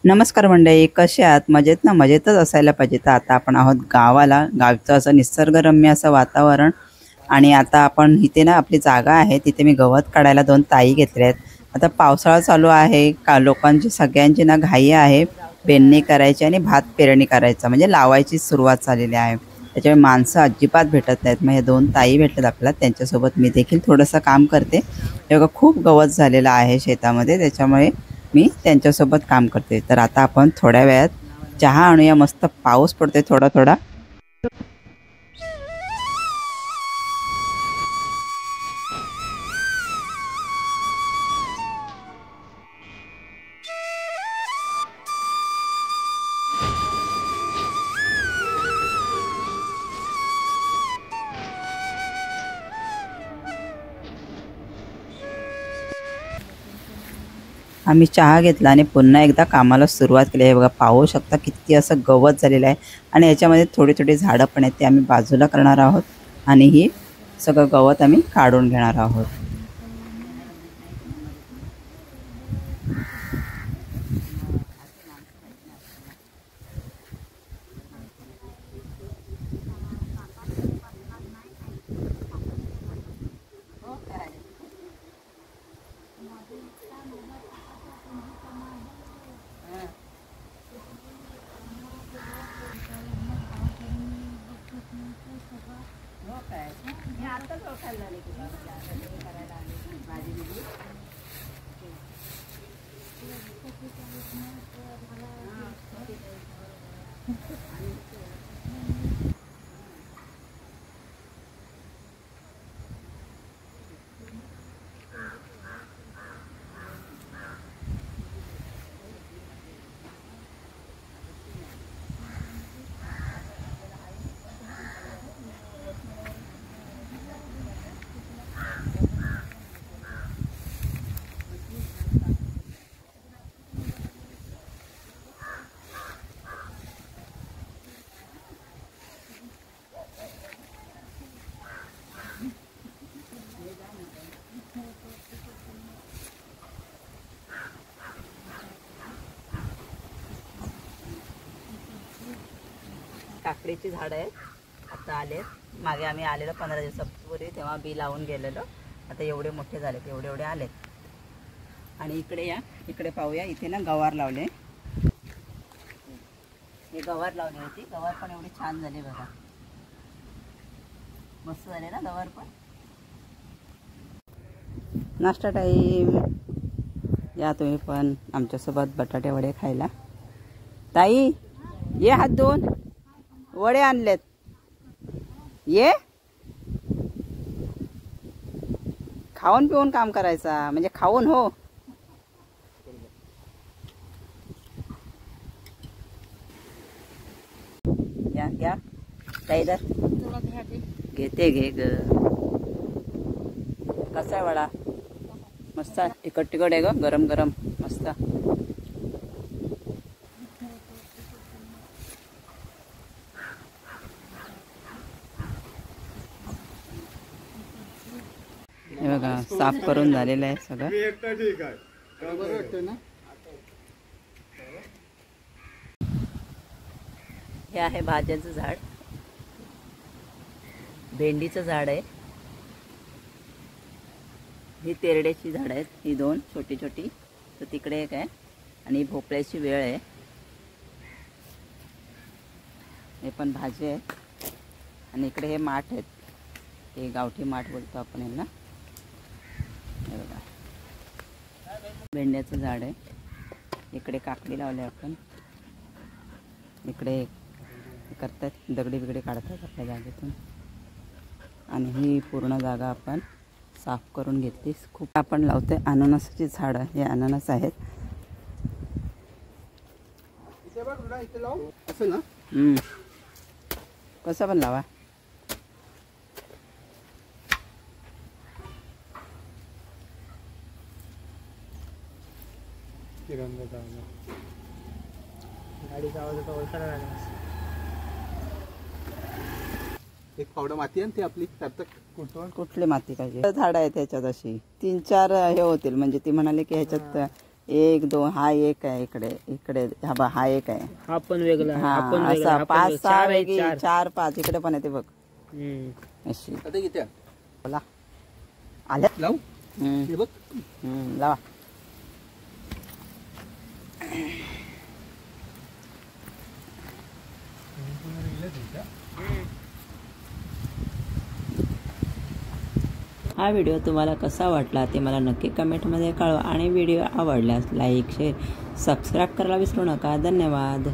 नमस्कार मंडळी, कसे आहात? मजेत ना? मजेतच असायला पाहिजे. तर आता आपण आहोत गावाला. गावचं असं निसर्गरम्य असं वातावरण. आणि आता आपण इथे ना आपली जागा आहे, तिथे मी गवत काढायला 2 ताई घेतल्या आहेत. आता पावसाळा चालू आहे, का लोकांची सगळ्यांची ना घाई आहे पेरणी करायची आणि भात पेरणी करायचं म्हणजे लावायची सुरुवात झालेली आहे. त्याच्यामुळे माणसं अजिबात भेटत नाहीत. मग हे 2 ताई भेटल्यात आपल्याला, त्यांच्यासोबत मी देखील थोडंसं काम करते. हे बघा, खूप गवत झालेलं आहे शेतामध्ये, त्याच्यामुळे मी त्यांच्यासोबत काम करते. तर आता आपण थोड्या वेळात चहा आणूया. मस्त पाऊस पडतोय थोडा थोडा. आम्ही चहा घेतला आणि पुन्हा एकदा कामाला सुरुवात केली आहे. बघा, पाहू शकता किती असं गवत झालेलं आहे. आणि याच्यामध्ये थोडी थोडी झाडं पण आहेत, ते आम्ही बाजूला करणार आहोत. आणि ही सगळं गवत आम्ही काढून घेणार आहोत. काकडीची झाडं आहेत, आता आलेत. मागे आम्ही आलेलो 15 दिवसापूर्वी, तेव्हा बी लावून गेलेलो. आता एवढे मोठे झालेत, एवढे एवढे आलेत. आणि इकडे या, इकडे पाहूया. इथे ना गवार लावले. हे गवार लावली होती. गवार पण एवढी छान झाली बघा, मस्त झाले ना गवार पण. नाश्ता टाईम. या तुम्ही पण आमच्यासोबत बटाटे वडे खायला. ताई ये, हात धुवून. वडे आणलेत, ये. खाऊन पिऊन काम करायचा, म्हणजे खाऊन. हो, या घ्या ताईदार. घेते, घे ग. कसा आहे वडा? मस्त. तिखट तिखट आहे ग, गरम गरम मस्त. हे बघा, साफ करून झालेलं आहे सगळं. हे आहे भाज्याचं झाड, भेंडीचं झाड आहे. ही तेरड्याची झाड आहेत, ही 2 छोटी छोटी. तर तिकडे एक आहे. आणि भोपळ्याची वेळ आहे. हे पण भाजी आहे. आणि इकडे हे माठ आहेत, हे गावठी माठ बोलतो आपण यांना. हे बघा, भेंड्याचं झाड आहे. इकडे काकडी लावले आपण. इकडे करतात, दगडी बिगडी काढतात आपल्या जागेतून. आणि ही पूर्ण जागा आपण साफ करून घेतली. खूप आपण लावतोय अननसाची झाडं. हे अननस आहेत. कसं पण लावा. गाडीचा आवाज होता, ओळखायला लागला. एक पावडं माती आहे ती आपली त्यात कुठली माती पाहिजे? झाड आहे त्याच्यात अशी 3-4 हे होतील. म्हणजे ती म्हणाले की ह्याच्यात 1 2 हा एक आहे इकडे इकडे हा बघ हा एक आहे हा पण वेगळा हा असा 5 6 वेगळी 4 5 इकडे पण आहे ते बघ अशी आता किती बोला आल्या लावू हम्म, हे बघ लावा हा व्हिडिओ तुम्हाला कसा वाटला ते मला नक्की कमेंटमध्ये कळवा आणि व्हिडिओ आवडल्यास लाईक शेअर सबस्क्राईब करायला विसरू नका. धन्यवाद.